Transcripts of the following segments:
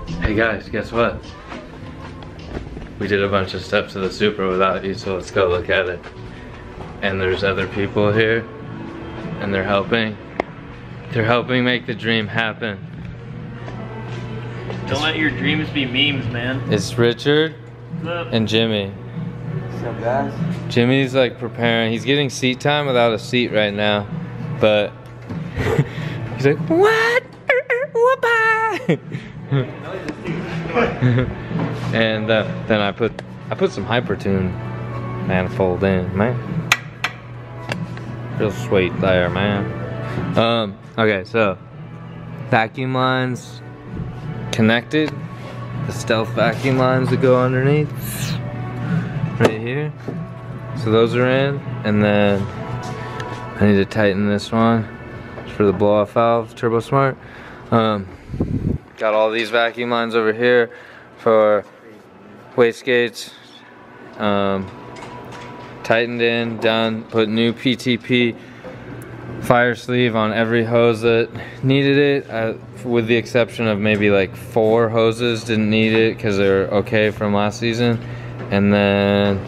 Hey guys, guess what? We did a bunch of steps to the Supra without you, so let's go look at it. And there's other people here, and they're helping. They're helping make the dream happen. Don't let your dreams be memes, man. It's Richard and Jimmy. What's up, guys? Jimmy's like preparing. He's getting seat time without a seat right now, but he's like, what? Whoop-ah! And then I put some Hypertune manifold in, man. Real sweet there, man. Okay, so vacuum lines connected. The stealth vacuum lines that go underneath, right here. So those are in, and then I need to tighten this one. It's for the blow-off valve, Turbo Smart. Got all these vacuum lines over here for wastegates. Tightened in, done. Put new PTP fire sleeve on every hose that needed it, with the exception of maybe like 4 hoses didn't need it because they're okay from last season. And then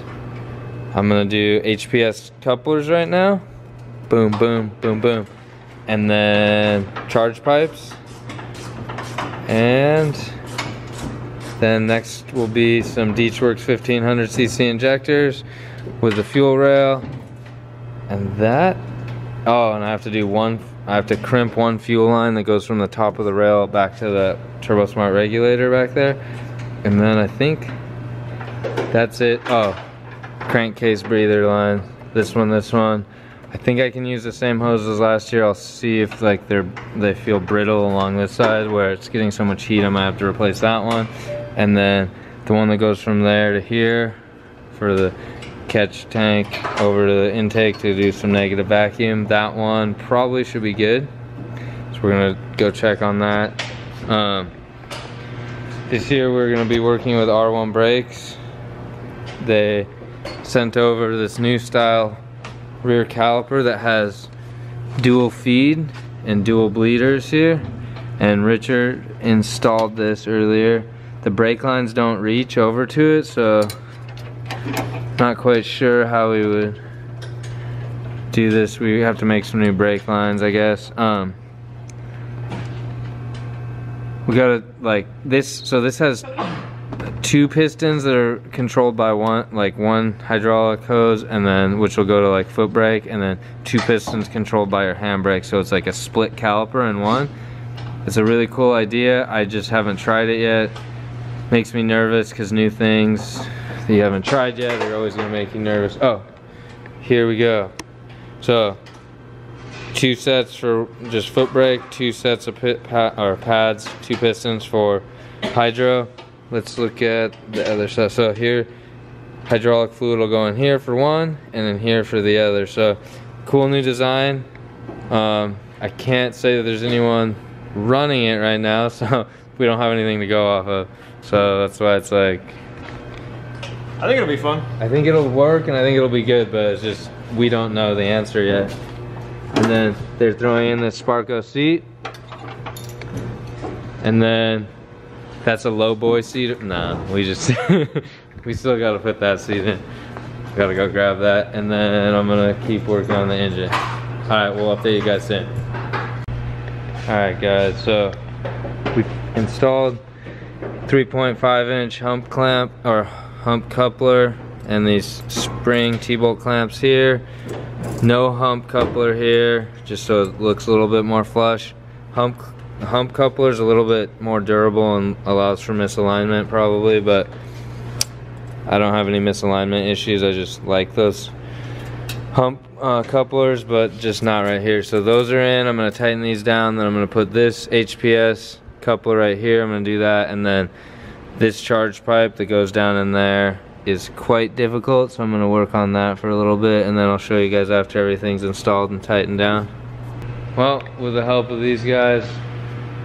I'm gonna do HPS couplers right now. Boom, boom, boom, boom. And then charge pipes. And then next will be some Deechworks 1500cc injectors with the fuel rail. And that, oh, and I have to crimp one fuel line that goes from the top of the rail back to the Turbo Smart regulator back there. And then I think that's it. Oh, crankcase breather line. This one. I think I can use the same hose as last year. I'll see if like they feel brittle along this side where it's getting so much heat I might have to replace that one. And then the one that goes from there to here for the catch tank over to the intake to do some negative vacuum. That one probably should be good. So we're gonna go check on that. This year we're gonna be working with R1 brakes. They sent over this new style rear caliper that has dual feed and dual bleeders here, and Richard installed this earlier. The brake lines don't reach over to it, so not quite sure how we would do this. We have to make some new brake lines, I guess. We gotta like this, so this has 2 pistons that are controlled by one hydraulic hose, and then which will go to like foot brake, and then 2 pistons controlled by your handbrake, so it's like a split caliper in one. It's a really cool idea. I just haven't tried it yet. Makes me nervous because new things that you haven't tried yet are always gonna make you nervous. Oh, here we go. So 2 sets for just foot brake, 2 sets of pads, 2 pistons for hydro. Let's look at the other side. So here, hydraulic fluid will go in here for one, and then here for the other. So cool new design. I can't say that there's anyone running it right now, so we don't have anything to go off of. So that's why it's like, I think it'll be fun. I think it'll work and I think it'll be good, but it's just, we don't know the answer yet. And then they're throwing in the Sparko seat. And then that's a low boy seat. No, we just, we still gotta put that seat in. Gotta go grab that, and then I'm gonna keep working on the engine. All right, we'll update you guys soon. All right, guys, so we installed 3.5-inch hump clamp, or hump coupler, and these spring T-bolt clamps here. No hump coupler here, just so it looks a little bit more flush. Hump coupler is a little bit more durable and allows for misalignment probably, but I don't have any misalignment issues. I just like those hump couplers, but just not right here. So those are in. I'm going to tighten these down, then I'm going to put this HPS coupler right here. I'm going to do that, and then this charge pipe that goes down in there is quite difficult, so I'm going to work on that for a little bit, and then I'll show you guys after everything's installed and tightened down. Well, with the help of these guys,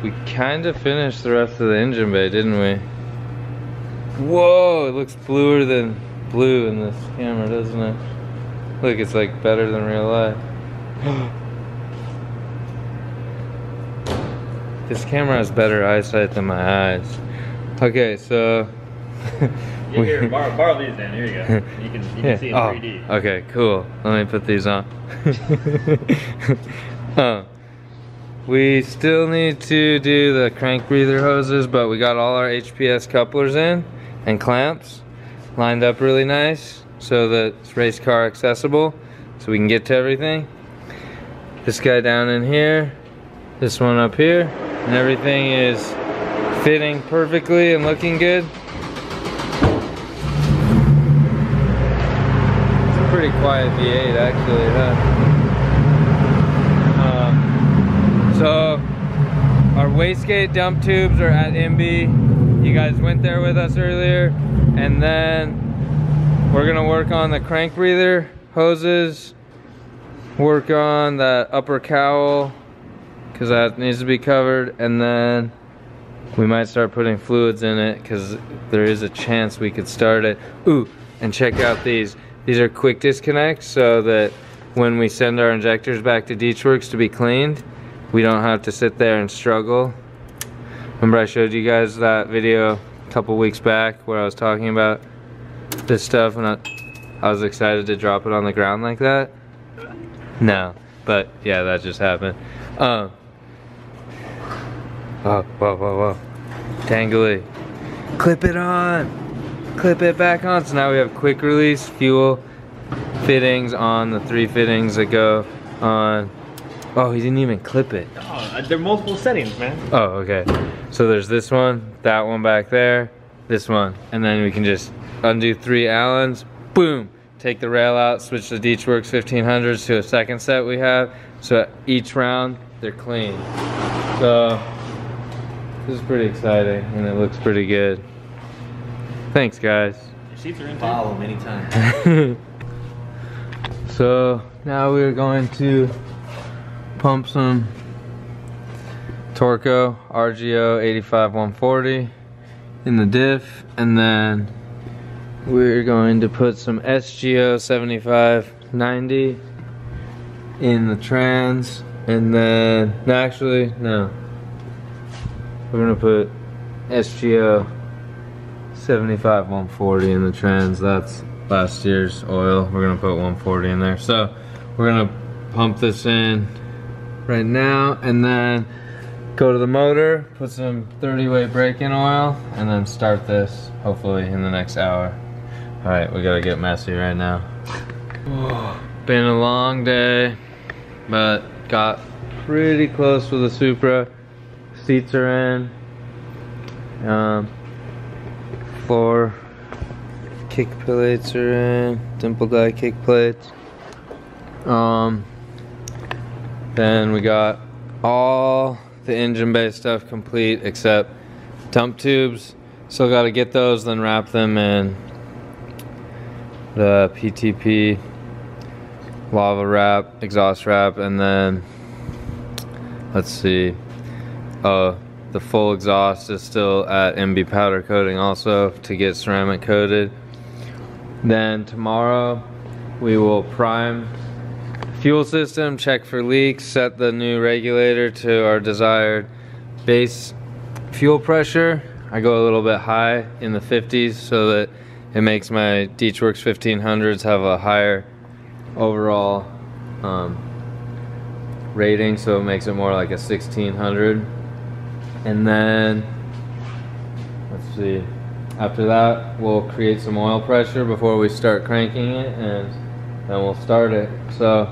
we kind of finished the rest of the engine bay, didn't we? Whoa, it looks bluer than blue in this camera, doesn't it? Look, it's like better than real life. This camera has better eyesight than my eyes. Okay, so Here, borrow these, Dan. Here you go. You can see in 3D. Okay, cool. Let me put these on. We still need to do the crank breather hoses, but we got all our HPS couplers in and clamps lined up really nice so that it's race car accessible, so we can get to everything. This guy down in here, this one up here, and everything is fitting perfectly and looking good. It's a pretty quiet V8 actually, huh? So our wastegate dump tubes are at MB. You guys went there with us earlier, and then we're gonna work on the crank breather hoses, work on that upper cowl because that needs to be covered, and then we might start putting fluids in it because there is a chance we could start it. Ooh, and check out these. These are quick disconnects so that when we send our injectors back to Deechworks to be cleaned, we don't have to sit there and struggle. Remember I showed you guys that video a couple weeks back where I was talking about this stuff and I was excited to drop it on the ground like that? No, but yeah, that just happened. Oh, whoa. Tangly. Clip it on. Clip it back on. So now we have quick release fuel fittings on the 3 fittings that go on. Oh, he didn't even clip it. Oh, there are multiple settings, man. Oh, okay. So there's this one, that one back there, this one. And then we can just undo 3 Allens, boom. Take the rail out, switch the Deechworks 1500s to a second set we have. So each round, they're clean. So this is pretty exciting and it looks pretty good. Thanks, guys. Your seats are in too. Follow them anytime. So now we're going to pump some Torco RGO 85140 in the diff, and then we're going to put some SGO 7590 in the trans, and then no, we're gonna put SGO 75140 in the trans. That's last year's oil. We're gonna put 140 in there. So we're gonna pump this in right now and then go to the motor, put some 30 weight brake-in oil, and then start this hopefully in the next hour. All right, we gotta get messy right now. Been a long day, but got pretty close with the Supra. Seats are in. Floor kick plates are in. Dimple guy kick plates. Then we got all the engine bay stuff complete except dump tubes. Still got to get those, then wrap them in the PTP lava wrap, exhaust wrap, and then let's see. The full exhaust is still at MB powder coating also to get ceramic coated. Then tomorrow we will prime fuel system, check for leaks, set the new regulator to our desired base fuel pressure. I go a little bit high in the 50s so that it makes my Deechworks 1500s have a higher overall rating, so it makes it more like a 1600. And then let's see, after that we'll create some oil pressure before we start cranking it, and then we'll start it. So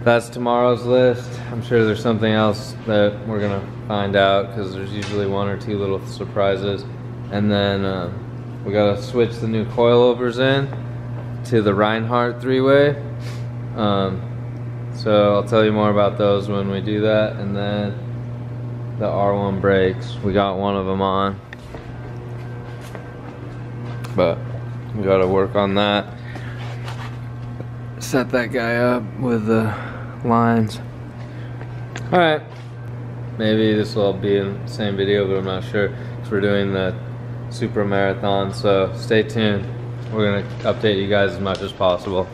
that's tomorrow's list. I'm sure there's something else that we're gonna find out because there's usually 1 or 2 little surprises. And then we gotta switch the new coilovers in to the Reinhardt 3-way. So I'll tell you more about those when we do that. And then the R1 brakes, we got one of them on, but we gotta work on that. Set that guy up with the lines. All right, maybe this will be in the same video, but I'm not sure because we're doing the Super Marathon, so stay tuned. We're gonna update you guys as much as possible.